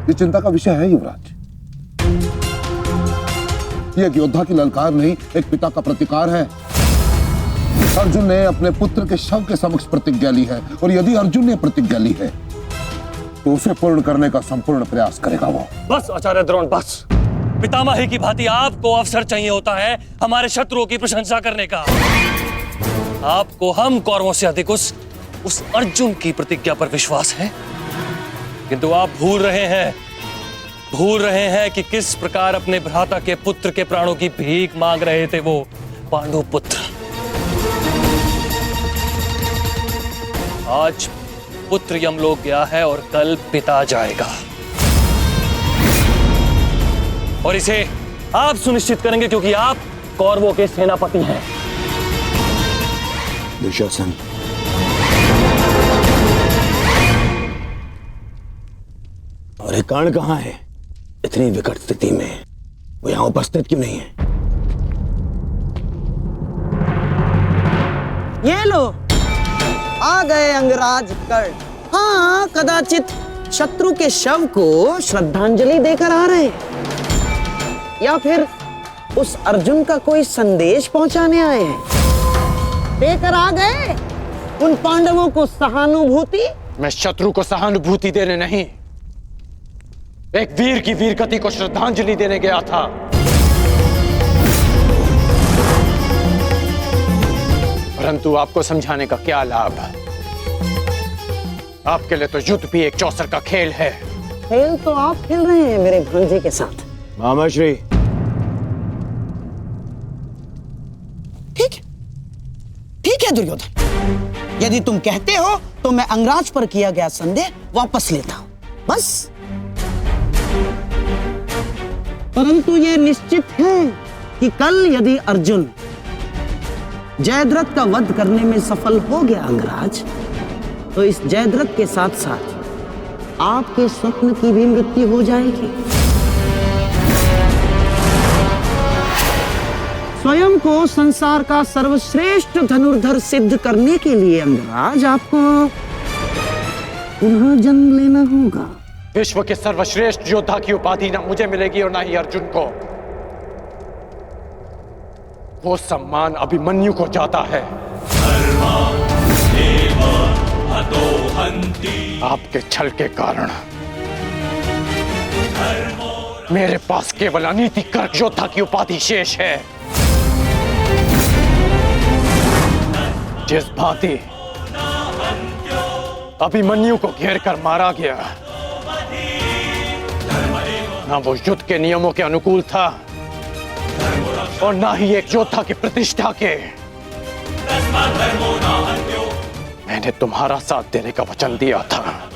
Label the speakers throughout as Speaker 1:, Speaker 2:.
Speaker 1: ये चिंता का विषय है युवराज। ये एक योद्धा की ललकार नहीं, एक पिता का प्रतिकार है। अर्जुन ने अपने पुत्र के शव के समक्ष प्रतिज्ञा ली है, और यदि अर्जुन ने प्रतिज्ञा ली है तो उसे पूर्ण करने का संपूर्ण प्रयास करेगा वो।
Speaker 2: बस आचार्य द्रोण, बस। पितामही की भांति आपको अवसर चाहिए होता है हमारे शत्रुओं की प्रशंसा करने का। आपको हम कौरवों से अधिक उस अर्जुन की प्रतिज्ञा पर विश्वास है, किंतु आप भूल रहे हैं कि किस प्रकार अपने भ्राता के पुत्र के प्राणों की भीख मांग रहे थे वो पांडु पुत्र। आज पुत्र यमलोक गया है और कल पिता जाएगा, और इसे आप सुनिश्चित करेंगे क्योंकि आप कौरवों के सेनापति हैं।
Speaker 3: दुशासन, और कर्ण कहां है? इतनी विकट स्थिति में वो यहां उपस्थित क्यों नहीं है?
Speaker 4: ये लो, आ गए अंगराज कर्ण। हाँ, कदाचित शत्रु के शव को श्रद्धांजलि देकर आ रहे, या फिर उस अर्जुन का कोई संदेश पहुंचाने आए हैं। देकर आ गए उन पांडवों को सहानुभूति।
Speaker 5: मैं शत्रु को सहानुभूति देने नहीं, एक वीर की वीरगति को श्रद्धांजलि देने गया था। परंतु आपको समझाने का क्या लाभ? आपके लिए तो युद्ध भी एक चौसर का खेल है।
Speaker 4: खेल तो आप खेल रहे हैं मेरे भांजे के साथ।
Speaker 3: मामाश्री,
Speaker 4: ठीक है दुर्योधन, यदि तुम कहते हो तो मैं अंगराज पर किया गया संदेह वापस लेता हूं, बस। परंतु यह निश्चित है कि कल यदि अर्जुन जयद्रथ का वध करने में सफल हो गया अंगराज, तो इस जयद्रथ के साथ साथ आपके स्वप्न की भी मृत्यु हो जाएगी। स्वयं को संसार का सर्वश्रेष्ठ धनुर्धर सिद्ध करने के लिए अंगराज आपको पुनः जन्म लेना होगा।
Speaker 5: विश्व के सर्वश्रेष्ठ योद्धा की उपाधि ना मुझे मिलेगी और ना ही अर्जुन को। वो सम्मान अभिमन्यु को जाता है। आपके छल के कारण मेरे पास केवल अनीतिकर योद्धा की उपाधि शेष है। जिस भांति अभिमन्यु को घेर कर मारा गया, ना वो युद्ध के नियमों के अनुकूल था और ना ही एक योद्धा की प्रतिष्ठा के। मैंने तुम्हारा साथ देने का वचन दिया था,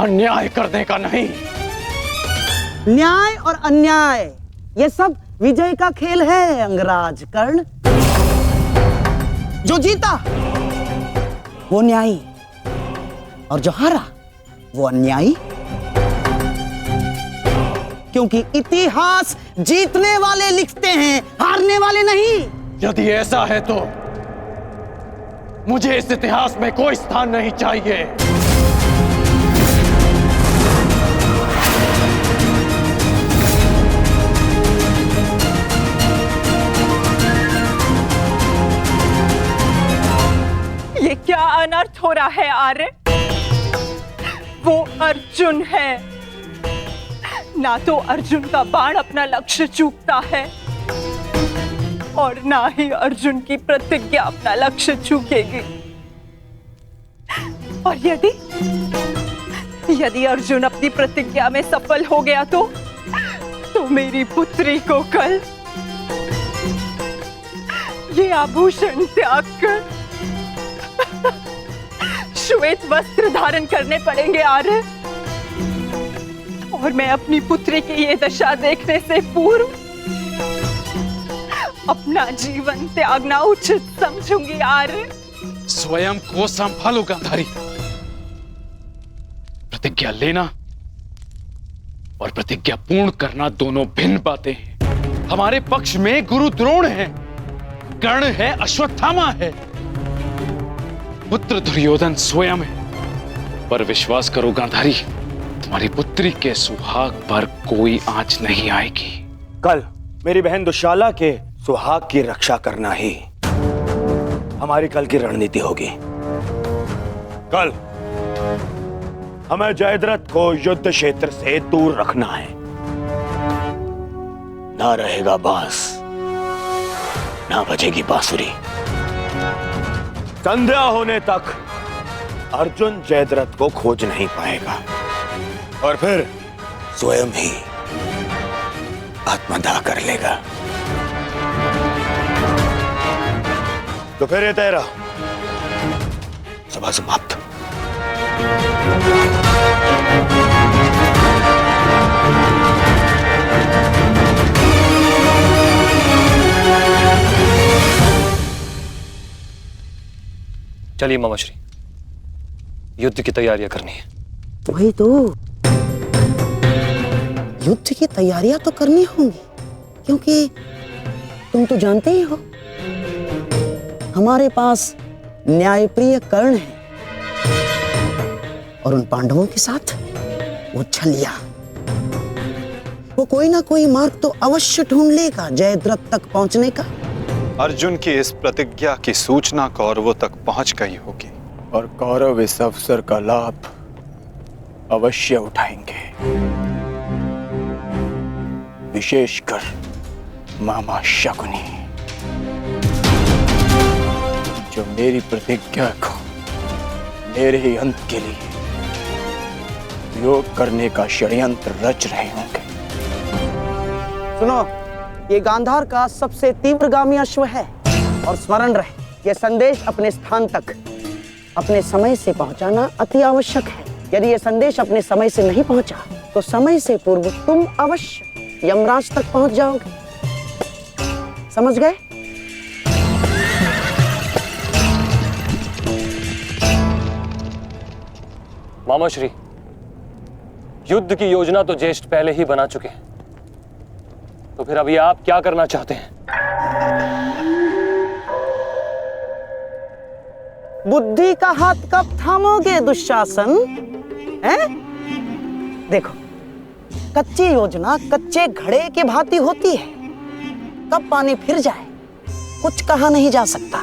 Speaker 5: अन्याय करने का नहीं।
Speaker 4: न्याय और अन्याय ये सब विजय का खेल है अंगराज कर्ण। जो जीता वो न्यायी और जो हारा वो अन्यायी, क्योंकि इतिहास जीतने वाले लिखते हैं, हारने वाले नहीं।
Speaker 5: यदि ऐसा है तो मुझे इस इतिहास में कोई स्थान नहीं चाहिए।
Speaker 6: ये क्या अनर्थ हो रहा है आर्य? वो अर्जुन है, ना तो अर्जुन का बाण अपना लक्ष्य चूकता है और ना ही अर्जुन की प्रतिज्ञा अपना लक्ष्य चूकेगी। और यदि अर्जुन अपनी प्रतिज्ञा में सफल हो गया तो मेरी पुत्री को कल ये आभूषण त्याग कर श्वेत वस्त्र धारण करने पड़ेंगे आर्य, और मैं अपनी पुत्री की ये दशा देखने से पूर्व अपना जीवन त्यागना उचित समझूंगी आर्य।
Speaker 7: स्वयं को संभालो गांधारी। प्रतिज्ञा लेना और प्रतिज्ञा पूर्ण करना दोनों भिन्न बातें हैं। हमारे पक्ष में गुरु द्रोण है, कर्ण है, अश्वत्थामा है, पुत्र दुर्योधन स्वयं है। पर विश्वास करो गांधारी, तुम्हारी पुत्री के सुहाग पर कोई आंच नहीं आएगी।
Speaker 3: कल मेरी बहन दुशाला के सुहाग की रक्षा करना ही हमारी कल की रणनीति होगी। कल हमें जयद्रथ को युद्ध क्षेत्र से दूर रखना है। ना रहेगा बांस, ना बजेगी बांसुरी। संध्या होने तक अर्जुन जयद्रथ को खोज नहीं पाएगा और फिर स्वयं ही आत्मदाह कर लेगा। तो फिर ये तेरा सभा समाप्त।
Speaker 2: चलिए मामाश्री, युद्ध की तैयारियां करनी है।
Speaker 4: वही तो, युद्ध की तैयारियां तो करनी होंगी, क्योंकि तुम तो जानते ही हो हमारे पास न्यायप्रिय कर्ण है और उन पांडवों के साथ वो छलिया। वो कोई ना कोई मार्ग तो अवश्य ढूंढ लेगा जयद्रथ तक पहुंचने का।
Speaker 8: अर्जुन की इस प्रतिज्ञा की सूचना कौरवों तक पहुंच गई होगी
Speaker 3: और कौरव इस अवसर का लाभ अवश्य उठाएंगे, विशेषकर मामा शकुनी, जो मेरी प्रतिज्ञा को मेरे ही अंत के लिए योग करने का षड्यंत्र रच रहे होंगे।
Speaker 4: सुनो, ये गांधार का सबसे तीव्रगामी अश्व है और स्मरण रहे, यह संदेश अपने स्थान तक अपने समय से पहुंचाना अति आवश्यक है। यदि यह संदेश अपने समय से नहीं पहुंचा तो समय से पूर्व तुम अवश्य यमराज तक पहुंच जाओगे। समझ गए?
Speaker 2: मामाश्री, युद्ध की योजना तो ज्येष्ठ पहले ही बना चुके हैं, तो फिर अभी आप क्या करना चाहते हैं?
Speaker 4: बुद्धि का हाथ कब थामोगे दुशासन? हैं? देखो, कच्ची योजना कच्चे घड़े के भांति होती है, कब पानी फिर जाए कुछ कहा नहीं जा सकता।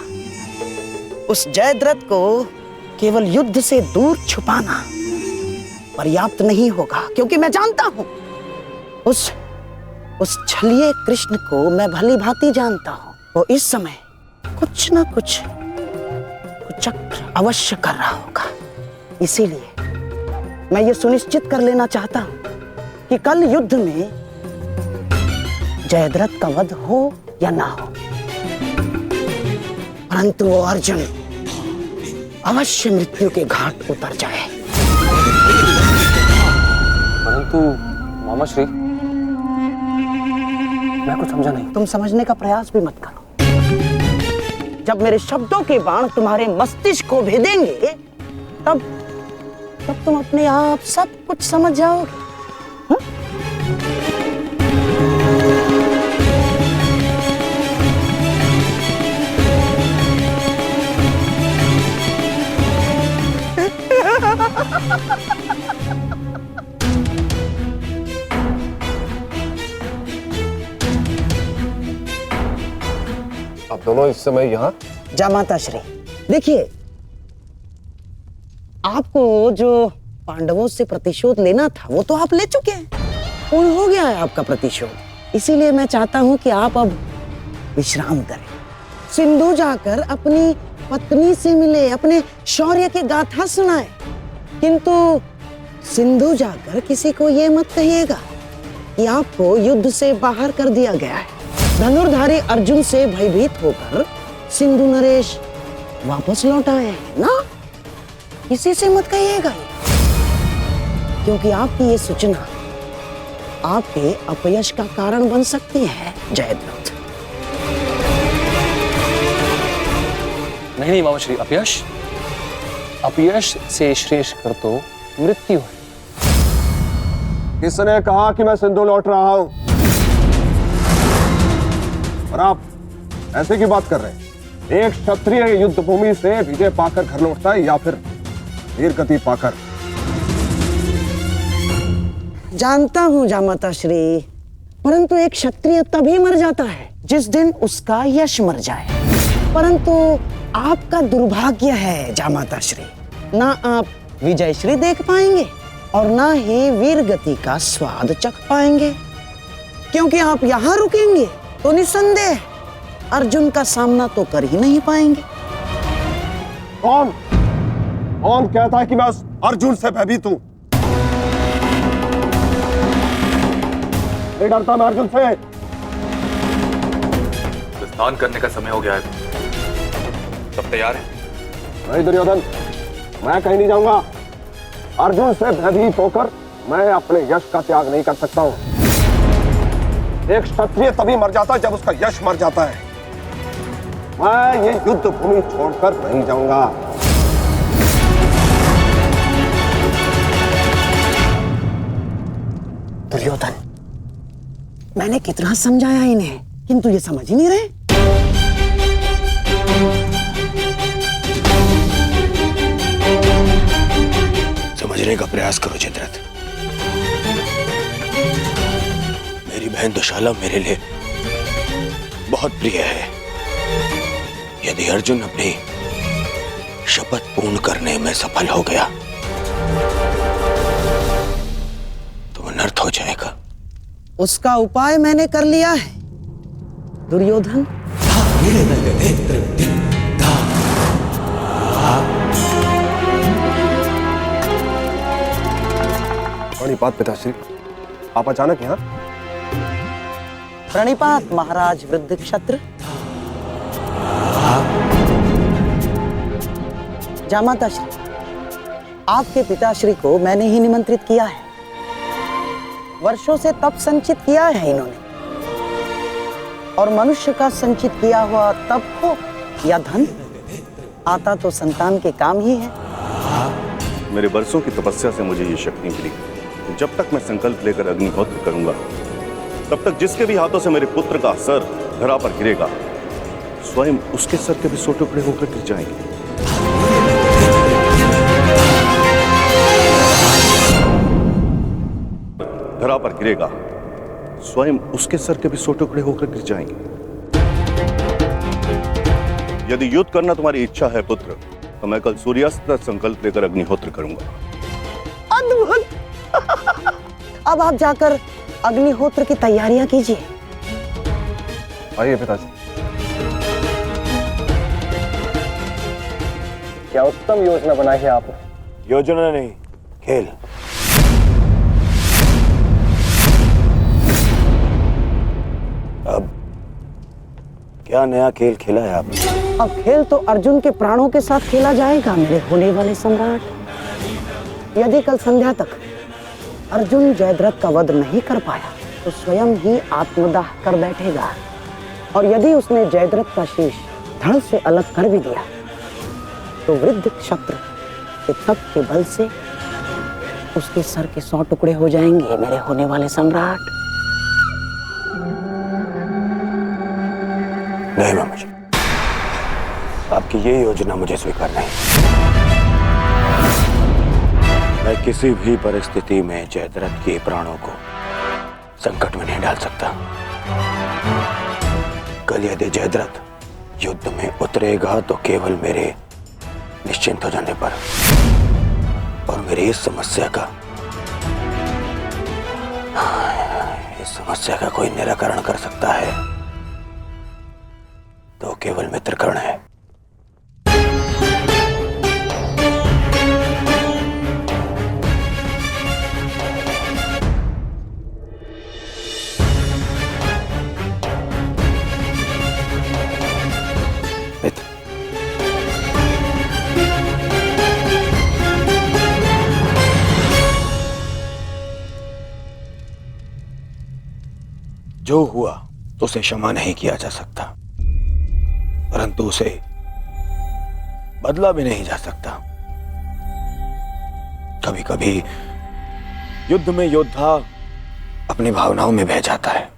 Speaker 4: उस जयद्रथ को केवल युद्ध से दूर छुपाना पर्याप्त नहीं होगा, क्योंकि मैं जानता हूं उस छलिए कृष्ण को मैं भली भांति जानता हूं। वो इस समय कुछ ना कुछ चक्र अवश्य कर रहा होगा। इसीलिए मैं ये सुनिश्चित कर लेना चाहता हूं कि कल युद्ध में जयद्रथ का वध हो या ना हो, परंतु वो अर्जुन अवश्य मृत्यु के घाट उतर जाए।
Speaker 2: परंतु मामाश्री, मैं कुछ समझा नहीं।
Speaker 4: तुम समझने का प्रयास भी मत करो। जब मेरे शब्दों के बाण तुम्हारे मस्तिष्क को भेदेंगे तब तुम अपने आप सब कुछ समझ जाओगे।
Speaker 1: आप दोनों इस समय यहाँ?
Speaker 4: जामाता श्री, देखिए, आपको जो पांडवों से प्रतिशोध लेना था वो तो आप ले चुके हैं, पूर्ण हो गया है आपका प्रतिशोध। इसीलिए मैं चाहता हूं कि आप अब विश्राम करें, सिंधु जाकर अपनी पत्नी से मिले, अपने शौर्य की गाथा सुनाए। किंतु सिंधु जाकर किसी को ये मत कहिएगा कि आपको युद्ध से बाहर कर दिया गया है। धनुर्धारी अर्जुन से भयभीत होकर सिंधु नरेश वापस लौट आए हैं ना, किसी से मत कहिएगा, क्योंकि आपकी ये सूचना आपके अपयश का कारण बन सकती है जयद्रथ।
Speaker 2: नहीं मामाश्री, अपयश से श्रेष्ठ कर तो मृत्यु है।
Speaker 1: किसने कहा कि मैं सिंधु लौट रहा हूं? और आप ऐसे की बात कर रहे हैं? एक क्षत्रिय युद्ध भूमि से विजय पाकर घर लौटता है या फिर वीर गति पाकर?
Speaker 4: जानता हूँ जामाता श्री, परंतु एक क्षत्रिय तभी मर जाता है जिस दिन उसका यश मर जाए। परंतु आपका दुर्भाग्य है जामाता श्री, ना आप विजय श्री देख पाएंगे और ना ही वीर गति का स्वाद चख पाएंगे, क्योंकि आप यहाँ रुकेंगे तो निस्संदेह अर्जुन का सामना तो कर ही नहीं पाएंगे।
Speaker 1: कौन कहता है कि मैं अर्जुन से भयभीत हूं? नहीं डरता मैं अर्जुन से।
Speaker 8: स्नान करने का समय हो गया है, सब तैयार है?
Speaker 1: नहीं दुर्योधन, मैं कहीं नहीं जाऊंगा। अर्जुन से भयभीत होकर मैं अपने यश का त्याग नहीं कर सकता हूं। एक क्षत्रिय तभी मर जाता है जब उसका यश मर जाता है। मैं ये युद्ध भूमि छोड़कर नहीं जाऊंगा।
Speaker 4: दुर्योधन, मैंने कितना समझाया इन्हें, किंतु ये समझ ही नहीं रहे।
Speaker 3: समझने का प्रयास करो जयद्रथ। मेरी बहन दुशाला मेरे लिए बहुत प्रिय है। यदि अर्जुन अपनी शपथ पूर्ण करने में सफल हो गया तो अनर्थ हो जाएगा।
Speaker 4: उसका उपाय मैंने कर लिया है दुर्योधन।
Speaker 1: प्रणिपात पिताश्री, आप अचानक यहाँ?
Speaker 4: प्रणिपात महाराज वृद्ध क्षत्र। जामाता श्री, आपके पिताश्री को मैंने ही निमंत्रित किया है। वर्षों से तप संचित किया है इन्होंने, और मनुष्य का संचित किया हुआ तप हो या धन, आता तो संतान के काम ही है।
Speaker 9: मेरे वर्षों की तपस्या से मुझे ये शक्ति मिली। जब तक मैं संकल्प लेकर अग्निहोत्र करूंगा, तब तक जिसके भी हाथों से मेरे पुत्र का सर धरा पर गिरेगा, स्वयं उसके सर के भी 100 टुकड़े होकर गिर जाएंगे। धरा पर गिरेगा, स्वयं उसके सर के भी 100 टुकड़े होकर गिर जाएंगे। यदि युद्ध करना तुम्हारी इच्छा है पुत्र, तो मैं कल सूर्यास्त तक संकल्प लेकर अग्निहोत्र करूंगा।
Speaker 4: अद्भुत। अब आप जाकर अग्निहोत्र की तैयारियां कीजिए।
Speaker 1: आइए पिताजी। क्या उत्तम योजना बनाई है आपने।
Speaker 3: योजना नहीं, खेल। अब क्या नया खेल खेला है आपने?
Speaker 4: अब खेल तो अर्जुन के प्राणों के साथ खेला जाएगा मेरे होने वाले सम्राट। यदि कल संध्या तक अर्जुन जयद्रथ का वध नहीं कर पाया तो स्वयं ही आत्मदाह कर बैठेगा, और यदि उसने जयद्रथ का शीश धड़ से अलग कर भी दिया तो वृद्ध क्षत्र के तप के बल से उसके सर के 100 टुकड़े हो जाएंगे मेरे होने वाले सम्राट।
Speaker 3: नहीं मामा जी, आपकी ये योजना मुझे स्वीकार नहीं। मैं किसी भी परिस्थिति में जयद्रथ के प्राणों को संकट में नहीं डाल सकता। कल यदि जयद्रथ युद्ध में उतरेगा तो केवल मेरे निश्चिंत हो जाने पर और मेरी इस समस्या का कोई निराकरण कर सकता है तो केवल मित्रकर्ण है। जो हुआ उसे क्षमा नहीं किया जा सकता, परंतु उसे बदला भी नहीं जा सकता। कभी कभी युद्ध में योद्धा अपनी भावनाओं में बह जाता है,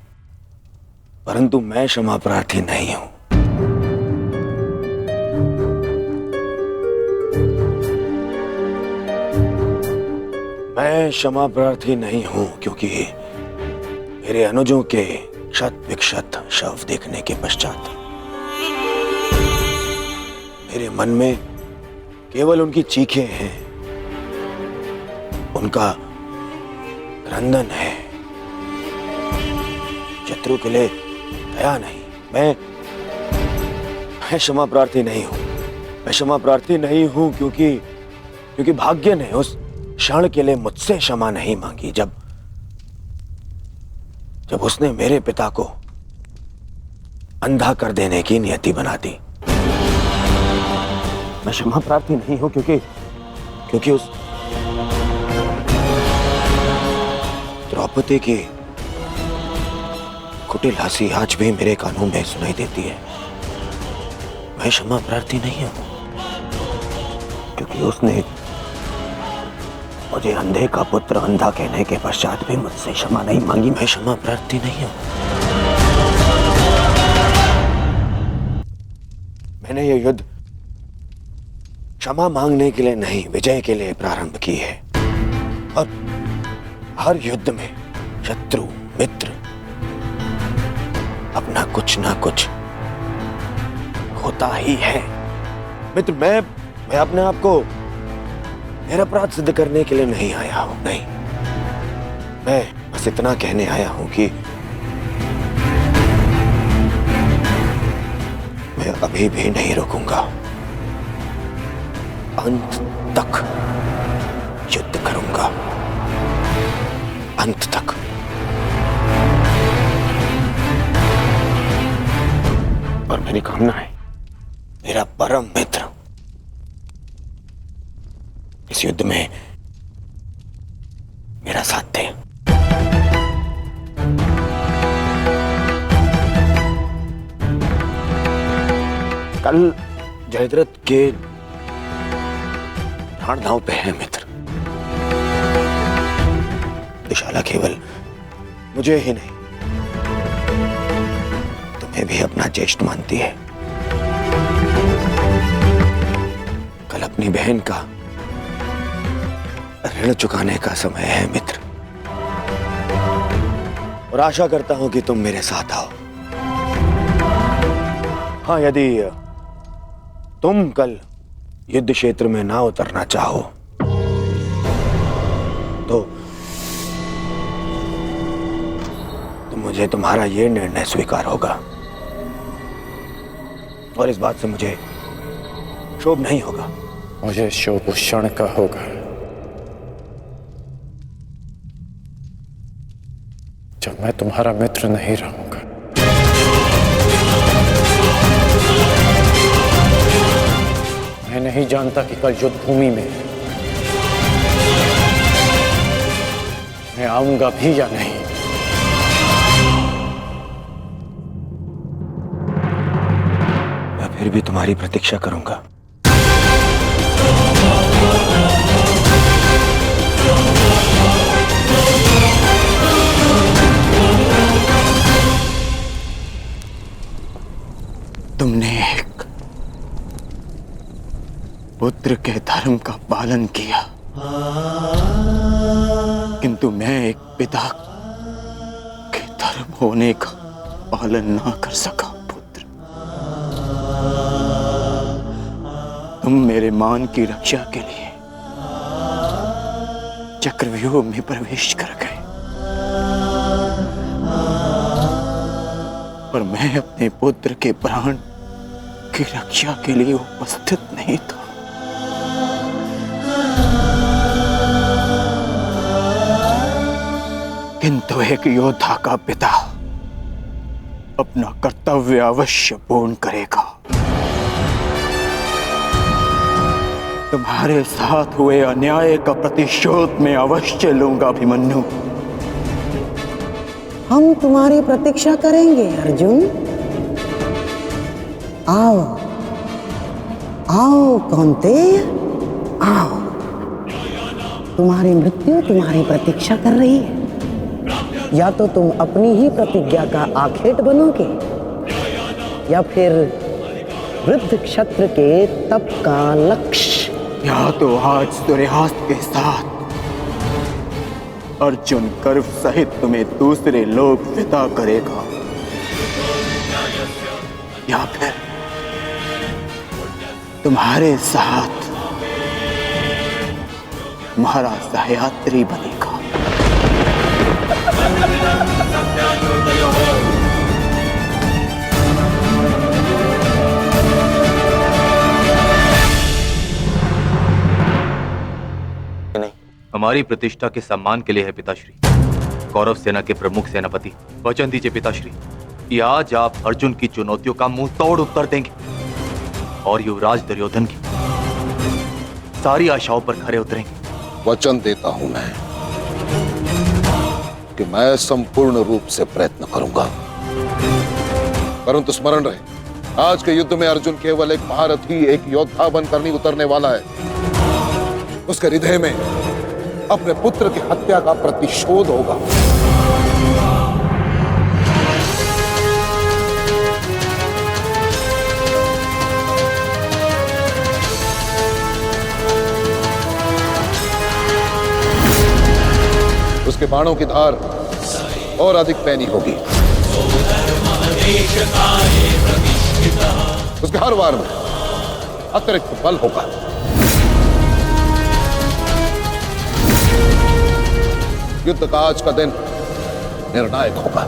Speaker 3: परंतु मैं क्षमा प्रार्थी नहीं हूं। मैं क्षमा प्रार्थी नहीं हूं क्योंकि मेरे अनुजों के क्षत विक्षत शव देखने के पश्चात मेरे मन में केवल उनकी चीखें हैं, उनका क्रंदन है। शत्रु के लिए दया नहीं। मैं क्षमा प्रार्थी नहीं हूं। मैं क्षमा प्रार्थी नहीं हूं क्योंकि भाग्य ने उस क्षण के लिए मुझसे क्षमा नहीं मांगी जब उसने मेरे पिता को अंधा कर देने की नियति बना दी। मैं क्षमा प्रार्थी नहीं हूं क्योंकि उस द्रौपदी की कुटिल हंसी आज भी मेरे कानों में सुनाई देती है। मैं क्षमा प्रार्थी नहीं हूं क्योंकि उसने मुझे अंधे का पुत्र अंधा कहने के पश्चात भी मुझसे क्षमा नहीं मांगी। मैं क्षमा प्रार्थी नहीं हूं। मैंने ये युद्ध क्षमा मांगने के लिए नहीं, विजय के लिए प्रारंभ की है। और हर युद्ध में शत्रु मित्र अपना कुछ ना कुछ होता ही है। मित्र, मैं अपने आप को निरपराध सिद्ध करने के लिए नहीं आया हूं। नहीं, मैं बस इतना कहने आया हूं कि मैं अभी भी नहीं रुकूंगा। अंत तक युद्ध करूंगा, अंत तक। और मेरी कामना है मेरा परम मित्र इस युद्ध में मेरा साथ दे। कल जयद्रथ के प्राण दांव पे है मित्र। दुशाला केवल मुझे ही नहीं, तुम्हें भी अपना ज्येष्ठ मानती है। कल अपनी बहन का ऋण चुकाने का समय है मित्र, और आशा करता हूं कि तुम मेरे साथ आओ। हाँ, यदि तुम कल युद्ध क्षेत्र में ना उतरना चाहो तो मुझे तुम्हारा यह निर्णय स्वीकार होगा, और इस बात से मुझे क्षोभ नहीं होगा।
Speaker 5: मुझे क्षोभ उस क्षण का होगा जब मैं तुम्हारा मित्र नहीं रहूंगा। मैं नहीं जानता कि कल युद्ध भूमि में मैं आऊंगा भी या नहीं।
Speaker 3: मैं फिर भी तुम्हारी प्रतीक्षा करूंगा।
Speaker 10: तुमने एक पुत्र के धर्म का पालन किया, किंतु मैं एक पिता के धर्म होने का पालन ना कर सका। पुत्र, तुम मेरे मान की रक्षा के लिए चक्रव्यूह में प्रवेश कर गए, पर मैं अपने पुत्र के प्राण की रक्षा के लिए उपस्थित नहीं था। किंतु एक योद्धा का पिता अपना कर्तव्य अवश्य पूर्ण करेगा। तुम्हारे साथ हुए अन्याय का प्रतिशोध मैं अवश्य लूंगा अभिमन्यु।
Speaker 4: हम तुम्हारी प्रतीक्षा करेंगे अर्जुन। आओ आओ कौन्तेय, आओ। तुम्हारी मृत्यु तुम्हारी प्रतीक्षा कर रही है। या तो तुम अपनी ही प्रतिज्ञा का आखेट बनोगे, या फिर वृद्ध क्षत्र के तप का लक्ष्य।
Speaker 10: या तो आज सूर्यास्त के साथ अर्जुन गर्व सहित तुम्हें दूसरे लोग विदा करेगा, या फिर तुम्हारे साथ महाराज सह्याद्री बनेगा।
Speaker 11: हमारी प्रतिष्ठा के सम्मान के लिए है पिताश्री। कौरव सेना के प्रमुख सेनापति, वचन दीजिए पिताश्री कि आज आप अर्जुन की चुनौतियों का मुंह तोड़ उत्तर देंगे और युवराज दुर्योधन की सारी आशाओं पर खरे उतरेंगे।
Speaker 1: वचन देता हूं मैं कि मैं संपूर्ण रूप से प्रयत्न करूंगा, परंतु स्मरण रहे, आज के युद्ध में अर्जुन केवल एक महारथी, एक योद्धा बनकर नहीं उतरने वाला है। उसके हृदय में अपने पुत्र की हत्या का प्रतिशोध होगा। उसके बाणों की धार और अधिक पैनी होगी। उसके हर वार में अतिरिक्त बल होगा। युद्ध का आज का दिन निर्णायक होगा।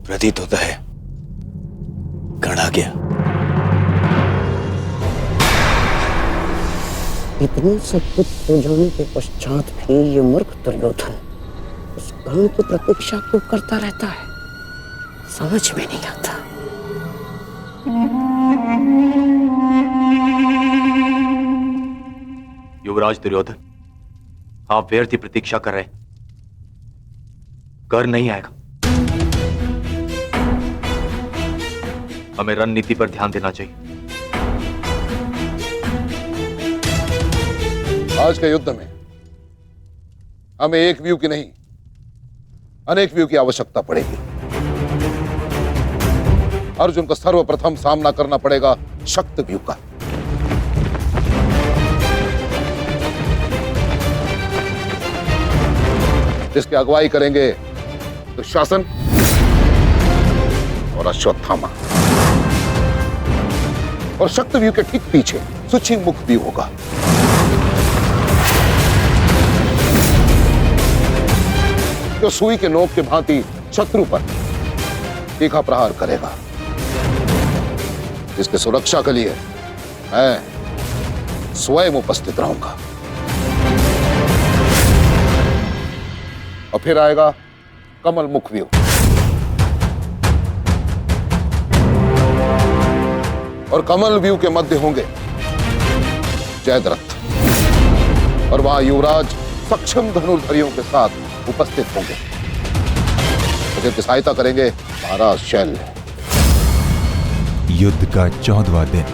Speaker 3: प्रतीत होता है गढ़ आ गया।
Speaker 4: इतने सब कुछ हो जाने के पश्चात भी ये मूर्ख दुर्योधन उस गण की प्रतीक्षा क्यों करता रहता है, समझ में नहीं आता।
Speaker 11: युवराज दुर्योधन, आप व्यर्थ ही प्रतीक्षा कर रहे हैं। कर नहीं आएगा। हमें रणनीति पर ध्यान देना चाहिए।
Speaker 1: आज के युद्ध में हमें एक व्यू की नहीं, अनेक व्यू की आवश्यकता पड़ेगी। अर्जुन को सर्वप्रथम सामना करना पड़ेगा शक्त व्यू का। जिसकी अगुवाई करेंगे दुशासन और अश्वत्थामा, और शक्त व्यू के ठीक पीछे सुचिमुख व्यू होगा। जो सुई के नोक के भांति शत्रु पर तीखा प्रहार करेगा। इसके सुरक्षा के लिए मैं स्वयं उपस्थित रहूंगा। और फिर आएगा कमल मुख व्यू। और कमल व्यू के मध्य होंगे जयद्रथ, और वहां युवराज सक्षम धनुर्धरियों के साथ उपस्थित होंगे, जिनकी सहायता करेंगे महाराज शैल्य।
Speaker 12: युद्ध का 14वां दिन।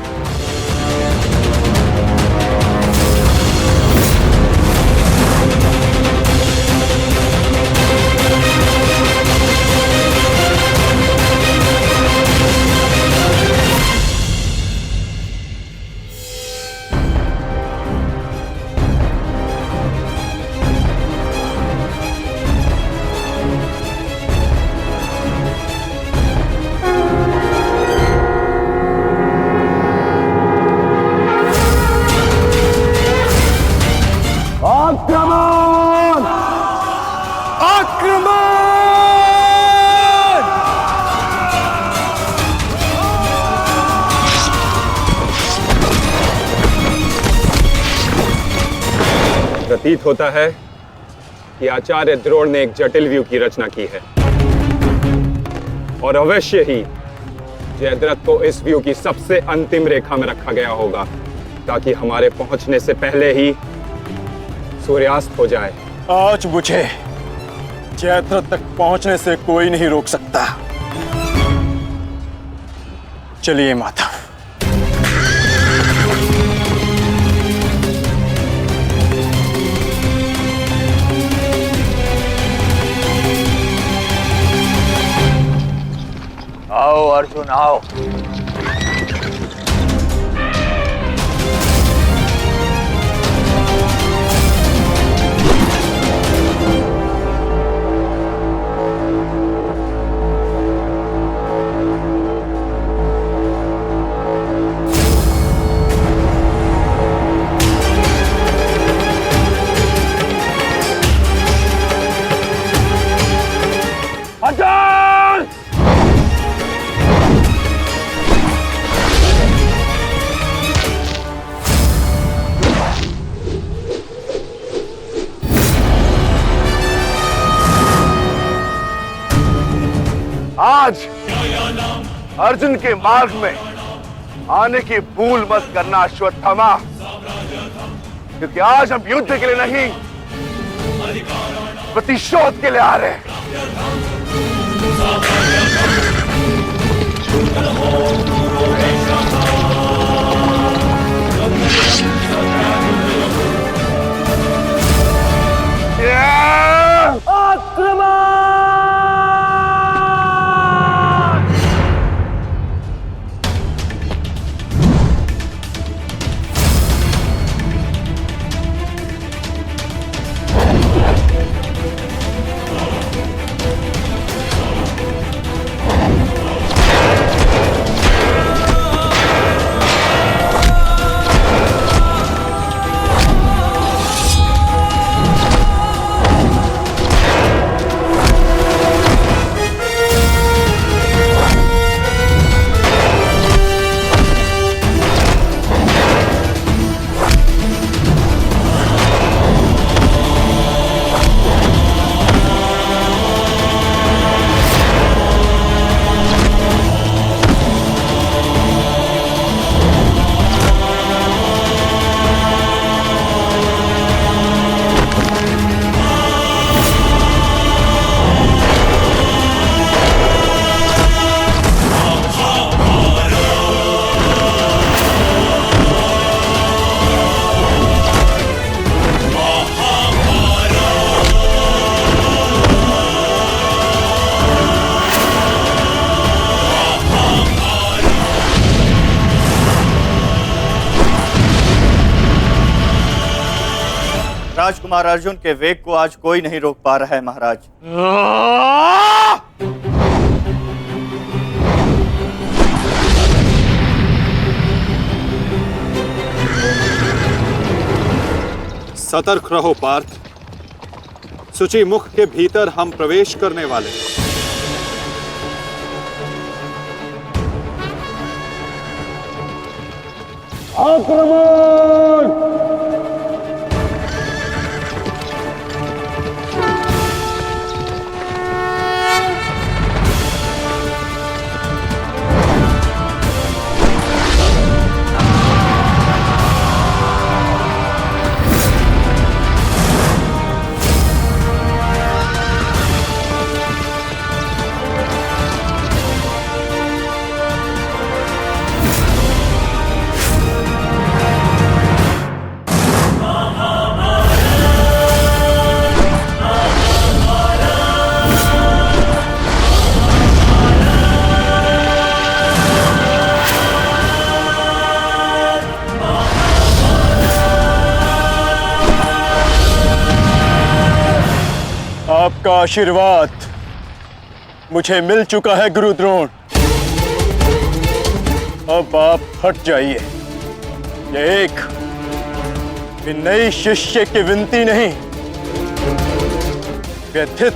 Speaker 8: प्रतीत होता है कि आचार्य द्रोण ने एक जटिल व्यू की रचना की है, और अवश्य ही जयद्रथ को इस व्यू की सबसे अंतिम रेखा में रखा गया होगा, ताकि हमारे पहुंचने से पहले ही सूर्यास्त हो जाए।
Speaker 10: आज मुझे जयद्रथ तक पहुंचने से कोई नहीं रोक सकता। चलिए माता।
Speaker 5: आओ अर्जुन आओ।
Speaker 9: आज अर्जुन के मार्ग में आने की भूल मत करना अश्वत्थामा, क्योंकि आज हम युद्ध के लिए नहीं, प्रतिशोध के लिए आ रहे हैं।
Speaker 10: राजकुमार अर्जुन के वेग को आज कोई नहीं रोक पा रहा है महाराज।
Speaker 8: सतर्क रहो पार्थ, सूची मुख के भीतर हम प्रवेश करने वाले।
Speaker 1: आक्रमण!
Speaker 3: आपका आशीर्वाद मुझे मिल चुका है गुरु द्रोण। अब आप हट जाइए। ये एक नई शिष्य की विनती नहीं, व्यथित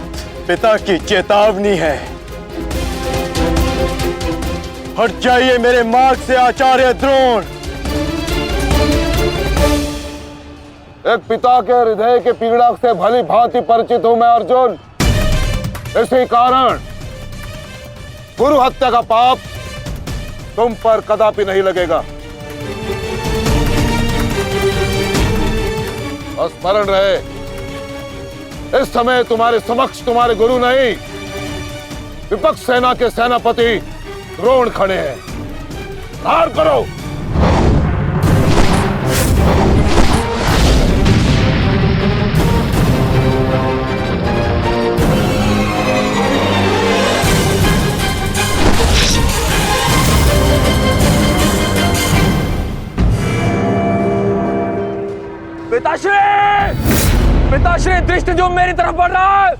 Speaker 3: पिता की चेतावनी है। हट जाइए मेरे मार्ग से आचार्य द्रोण।
Speaker 1: एक पिता के हृदय के पीड़ा से भली भांति परिचित हूं मैं अर्जुन। इसी कारण गुरु हत्या का पाप तुम पर कदापि नहीं लगेगा। और स्मरण रहे, इस समय तुम्हारे समक्ष तुम्हारे गुरु नहीं, विपक्ष सेना के सेनापति द्रोण खड़े हैं। धार करो।
Speaker 3: पिताश्री दृष्टि जो मेरी तरफ बढ़ रहा है।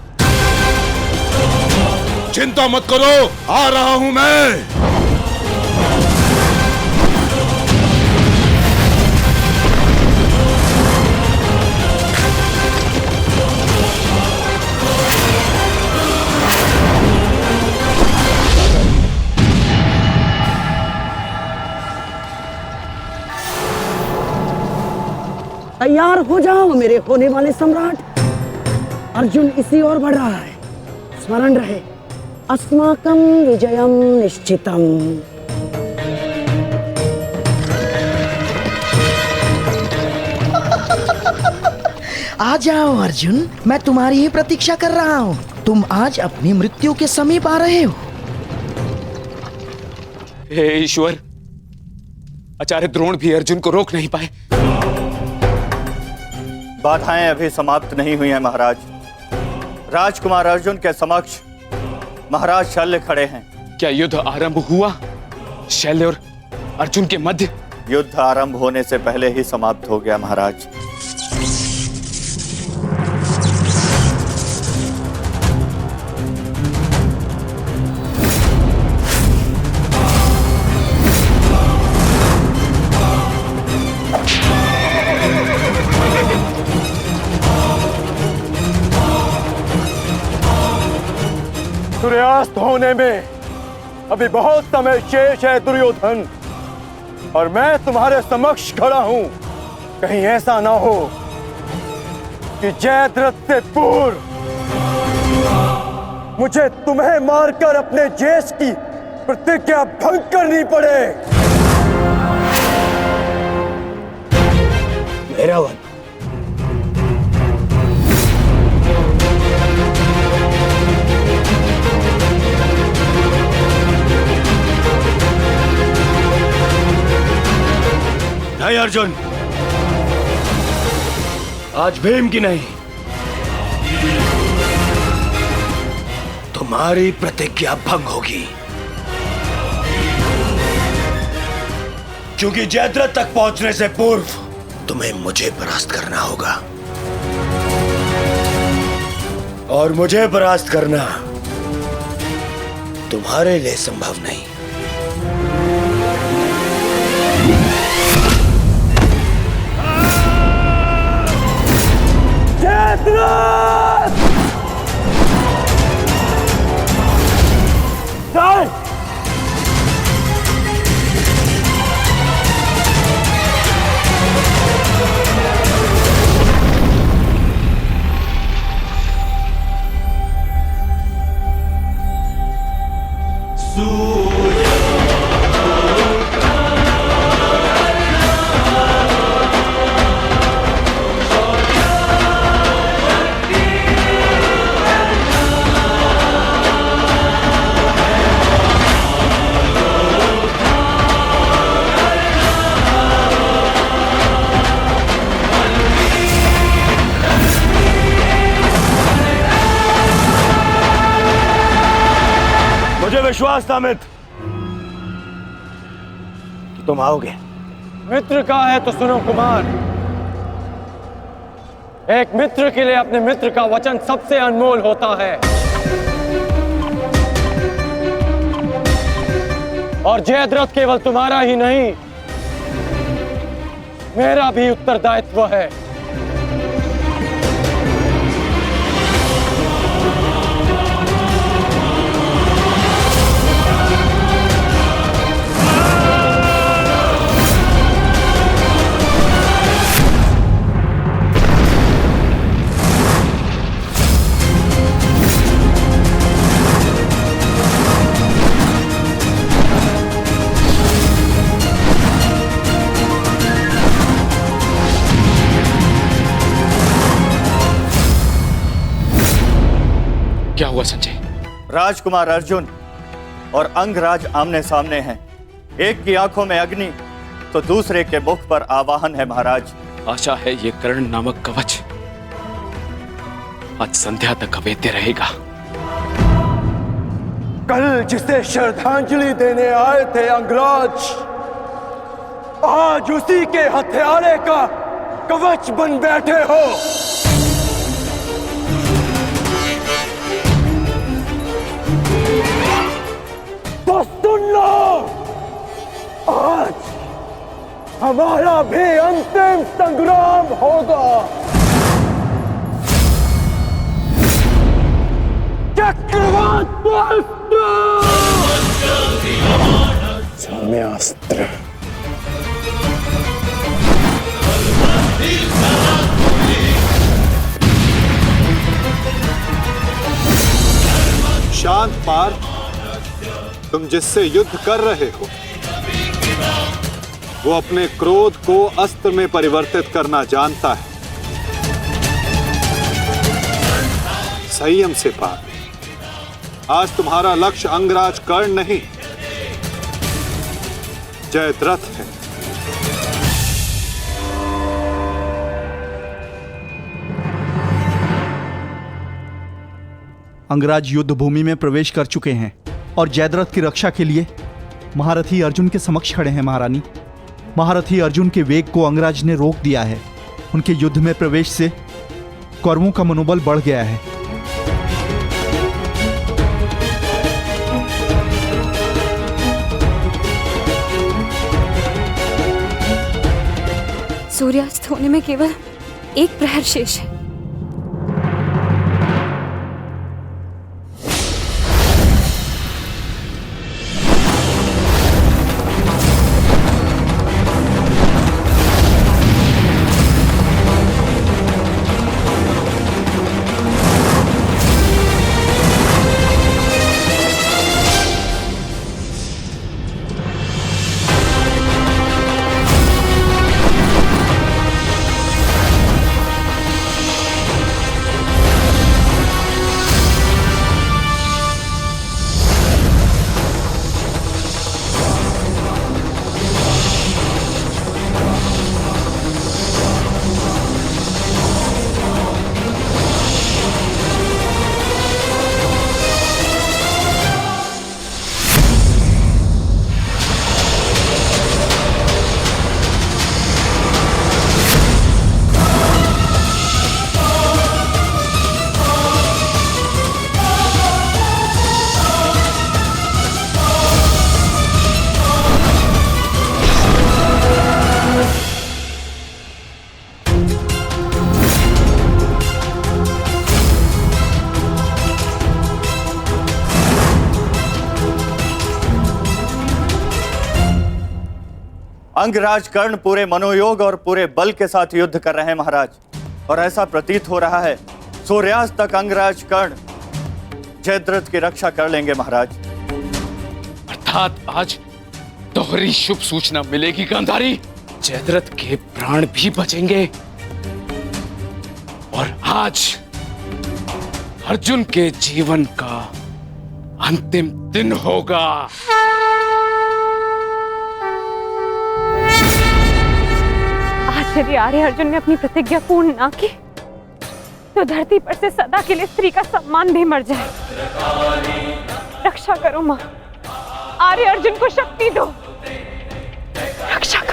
Speaker 1: चिंता मत करो, आ रहा हूं मैं।
Speaker 4: तैयार हो जाओ मेरे होने वाले सम्राट। अर्जुन इसी ओर बढ़ रहा है। स्मरण रहे, अस्माकं विजयं निश्चितम्।
Speaker 12: आ जाओ अर्जुन, मैं तुम्हारी ही प्रतीक्षा कर रहा हूँ। तुम आज अपनी मृत्यु के समीप आ रहे हो।
Speaker 7: हे ईश्वर, आचार्य द्रोण भी अर्जुन को रोक नहीं पाए।
Speaker 10: बाधाएं अभी समाप्त नहीं हुई हैं महाराज। राजकुमार अर्जुन के समक्ष महाराज शल्य खड़े हैं।
Speaker 7: क्या युद्ध आरंभ हुआ? शल्य और अर्जुन के मध्य?
Speaker 10: युद्ध आरंभ होने से पहले ही समाप्त हो गया महाराज।
Speaker 3: सूर्यास्त होने में अभी बहुत समय शेष है दुर्योधन, और मैं तुम्हारे समक्ष खड़ा हूं। कहीं ऐसा ना हो कि जयद्रथ से पूर्व मुझे तुम्हें मारकर अपने जेश की प्रतिज्ञा भंग करनी पड़े। मेरा वन नहीं अर्जुन, आज भीम की नहीं, तुम्हारी प्रतिज्ञा भंग होगी, क्योंकि जयद्रथ तक पहुंचने से पूर्व तुम्हें मुझे परास्त करना होगा, और मुझे परास्त करना तुम्हारे लिए संभव नहीं। विश्वास था मित्र कि तुम आओगे।
Speaker 5: मित्र का है तो सुनो कुमार, एक मित्र के लिए अपने मित्र का वचन सबसे अनमोल होता है, और जयद्रथ केवल तुम्हारा ही नहीं, मेरा भी उत्तरदायित्व है।
Speaker 7: क्या हुआ संजय?
Speaker 10: राजकुमार अर्जुन और अंगराज आमने सामने हैं। एक की आंखों में अग्नि तो दूसरे के मुख पर आवाहन है महाराज।
Speaker 7: आशा है ये कर्ण नामक कवच आज संध्या तक अवेद्य रहेगा।
Speaker 3: कल जिसे श्रद्धांजलि देने आए थे अंगराज, आज उसी के हत्यारे का कवच बन बैठे हो। तो सुन लो, आज हमारा भी अंतिम संग्राम होगा। चक्रवात सौम्यास्त्र।
Speaker 13: शांत पार्थ, तुम जिससे युद्ध कर रहे हो वो अपने क्रोध को अस्त्र में परिवर्तित करना जानता है। संयम से पार्थ, आज तुम्हारा लक्ष्य अंगराज कर्ण नहीं, जयद्रथ है।
Speaker 14: अंगराज युद्ध भूमि में प्रवेश कर चुके हैं और जयद्रथ की रक्षा के लिए महारथी अर्जुन के समक्ष खड़े हैं। महारानी, महारथी अर्जुन के वेग को अंगराज ने रोक दिया है। उनके युद्ध में प्रवेश से कौरवों का मनोबल बढ़ गया है।
Speaker 15: सूर्यास्त होने में केवल एक प्रहर शेष है।
Speaker 10: अंगराज कर्ण पूरे मनोयोग और पूरे बल के साथ युद्ध कर रहे हैं महाराज, और ऐसा प्रतीत हो रहा है सूर्यास्त तक अंगराज कर्ण जयद्रथ की रक्षा कर लेंगे महाराज।
Speaker 7: अर्थात आज दोहरी शुभ सूचना मिलेगी गांधारी, जयद्रथ के प्राण भी बचेंगे और आज अर्जुन के जीवन का अंतिम दिन होगा।
Speaker 6: यदि आर्य अर्जुन ने अपनी प्रतिज्ञा पूर्ण ना की तो धरती पर से सदा के लिए स्त्री का सम्मान भी मर जाए। रक्षा करो मां, आर्य अर्जुन को शक्ति दो, रक्षा करो।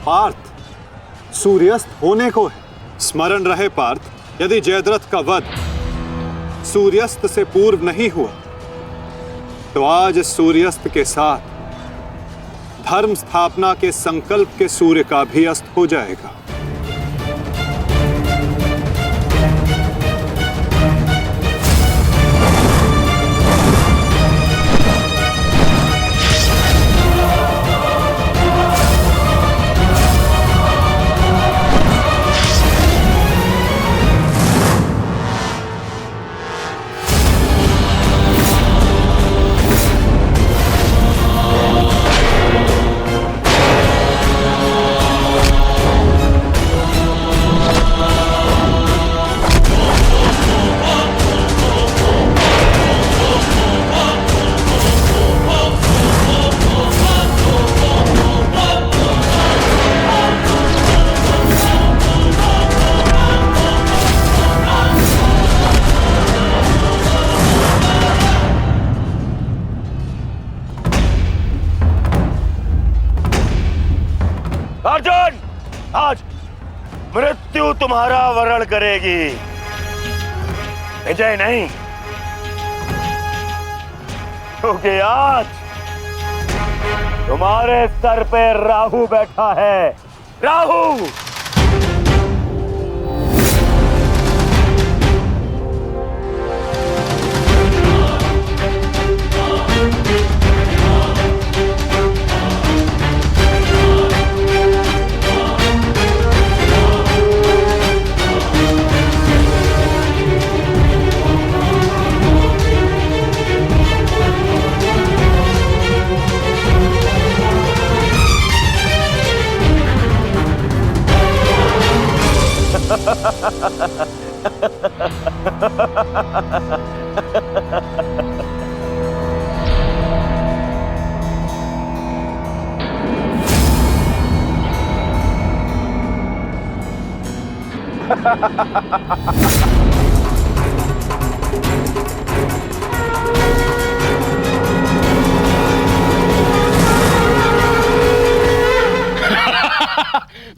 Speaker 13: पार्थ, सूर्यास्त होने को है। स्मरण रहे पार्थ, यदि जयद्रथ का वध सूर्यास्त से पूर्व नहीं हुआ तो आज सूर्यास्त के साथ धर्म स्थापना के संकल्प के सूर्य का भी अस्त हो जाएगा।
Speaker 3: अर्जुन, आज मृत्यु तुम्हारा वरण करेगी, विजय नहीं। क्योंकि आज तुम्हारे सर पे राहु बैठा है। राहु!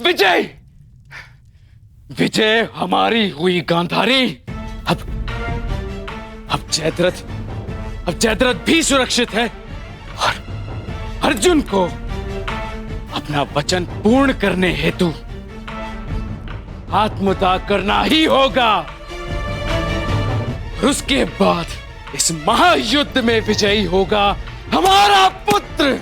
Speaker 7: विजय! विजय हमारी हुई गांधारी। अब जयद्रथ भी सुरक्षित है और अर्जुन को अपना वचन पूर्ण करने हेतु आत्मदाह करना ही होगा। और उसके बाद इस महायुद्ध में विजयी होगा हमारा पुत्र।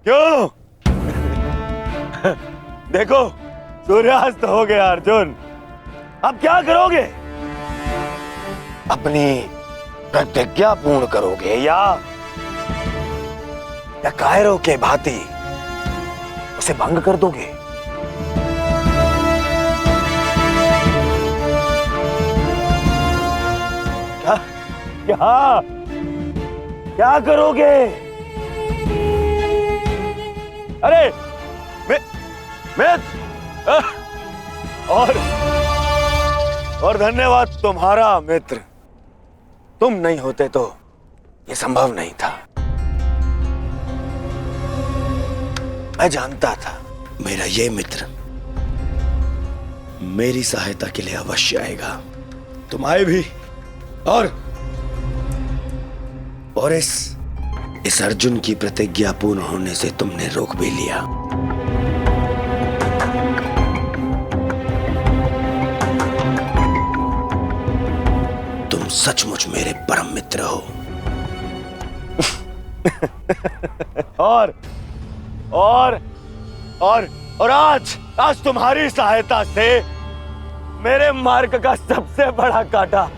Speaker 3: क्यों? देखो, सूर्यास्त हो गया अर्जुन। अब क्या करोगे? अपनी प्रतिज्ञा पूर्ण करोगे या कायरों के भांति उसे भंग कर दोगे? क्या क्या क्या करोगे? अरे और धन्यवाद तुम्हारा मित्र। तुम नहीं होते तो ये संभव नहीं था। मैं जानता था मेरा ये मित्र मेरी सहायता के लिए अवश्य आएगा। तुम आए भी और इस अर्जुन की प्रतिज्ञा पूर्ण होने से तुमने रोक भी लिया। तुम सचमुच मेरे परम मित्र हो। और आज तुम्हारी सहायता से मेरे मार्ग का सबसे बड़ा कांटा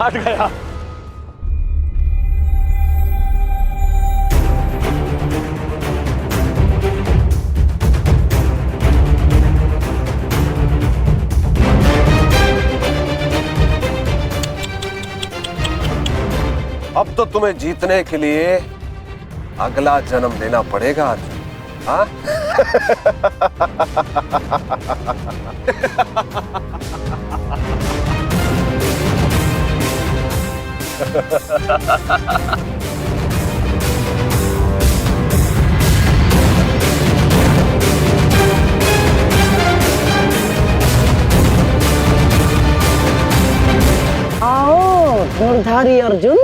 Speaker 3: हट गया।
Speaker 1: अब तो तुम्हें जीतने के लिए अगला जन्म लेना पड़ेगा अर्जुन। हाँ?
Speaker 4: आओ धनुर्धारी अर्जुन,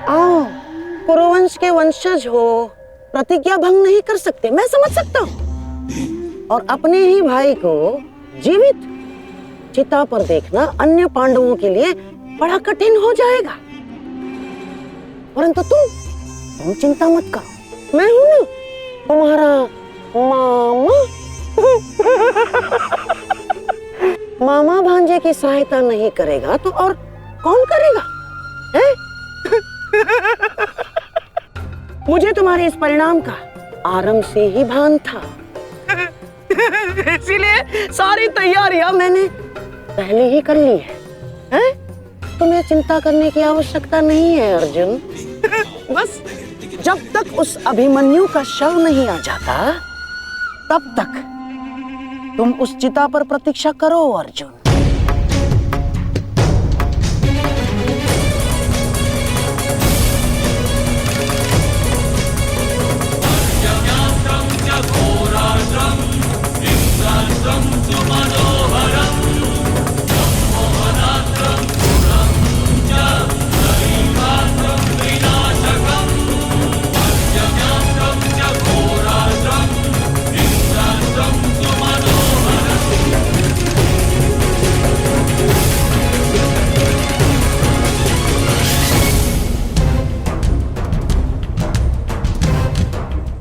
Speaker 4: आओ। कुरुवंश के वंशज हो, प्रतिज्ञा भंग नहीं कर सकते, मैं समझ सकता हूँ। और अपने ही भाई को जीवित चिता पर देखना अन्य पांडवों के लिए बड़ा कठिन हो जाएगा। परंतु तुम चिंता मत करो, मैं हूं ना तुम्हारा मामा। मामा भांजे की सहायता नहीं करेगा तो और कौन करेगा? है? मुझे तुम्हारे इस परिणाम का आरंभ से ही भान था। इसीलिए सारी तैयारियां मैंने पहले ही कर ली है, हैं? तुम्हें चिंता करने की आवश्यकता नहीं है अर्जुन। बस जब तक उस अभिमन्यु का शव नहीं आ जाता तब तक तुम उस चिता पर प्रतीक्षा करो अर्जुन।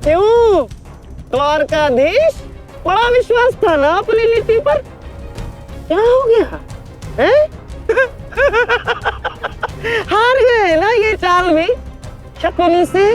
Speaker 4: क्यों द्वारकाधीश, बड़ा विश्वास था ना अपनी नीति पर? क्या हो गया हैं? हार गए ना ये चाल भी शकुनी से।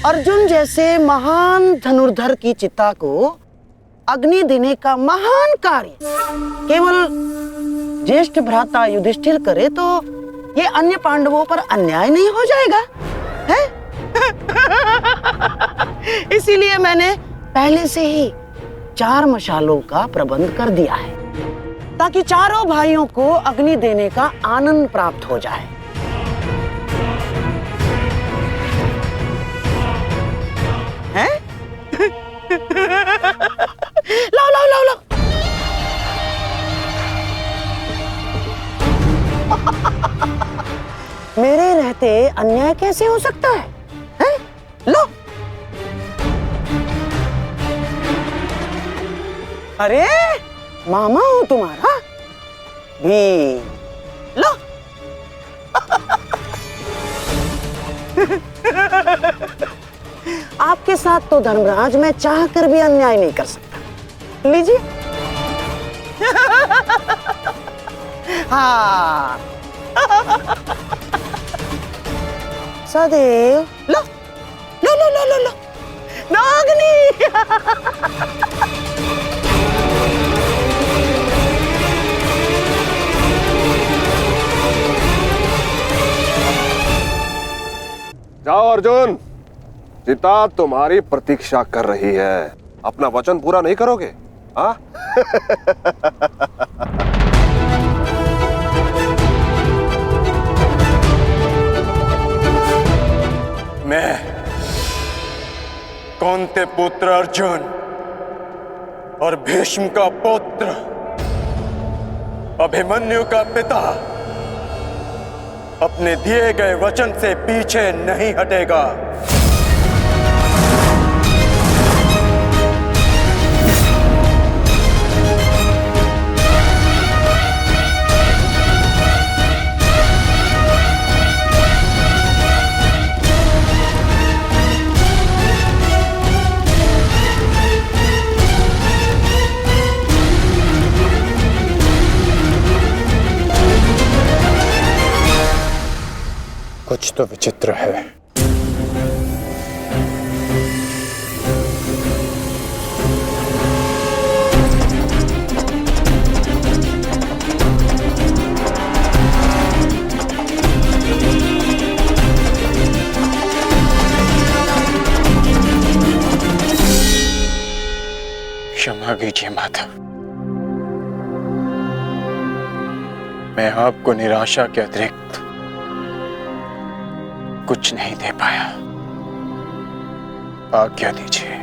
Speaker 4: अर्जुन जैसे महान धनुर्धर की चिता को अग्नि देने का महान कार्य केवल ज्येष्ठ भ्राता युधिष्ठिर करे तो ये अन्य पांडवों पर अन्याय नहीं हो जाएगा, है? इसीलिए मैंने पहले से ही 4 मशालों का प्रबंध कर दिया है ताकि चारों भाइयों को अग्नि देने का आनंद प्राप्त हो जाए। हैं? लाओ लाओ लाओ लाओ। मेरे रहते अन्याय कैसे हो सकता है? हैं? लो। अरे मामा हूं तुम्हारा भी, लो। आपके साथ तो धर्मराज मैं चाह कर भी अन्याय नहीं कर सकता। लीजिए। हाँ। सदैव लो लो लो लो लो लो नागनी।
Speaker 1: जाओ अर्जुन, चिता तुम्हारी प्रतीक्षा कर रही है। अपना वचन पूरा नहीं करोगे? हाँ?
Speaker 3: मैं कौंते पुत्र अर्जुन और भीष्म का पुत्र अभिमन्यु का पिता अपने दिए गए वचन से पीछे नहीं हटेगा। कुछ तो विचित्र है। क्षमा कीजिए माता, मैं आपको निराशा के अतिरिक्त कुछ नहीं दे पाया। आज्ञा दीजिए।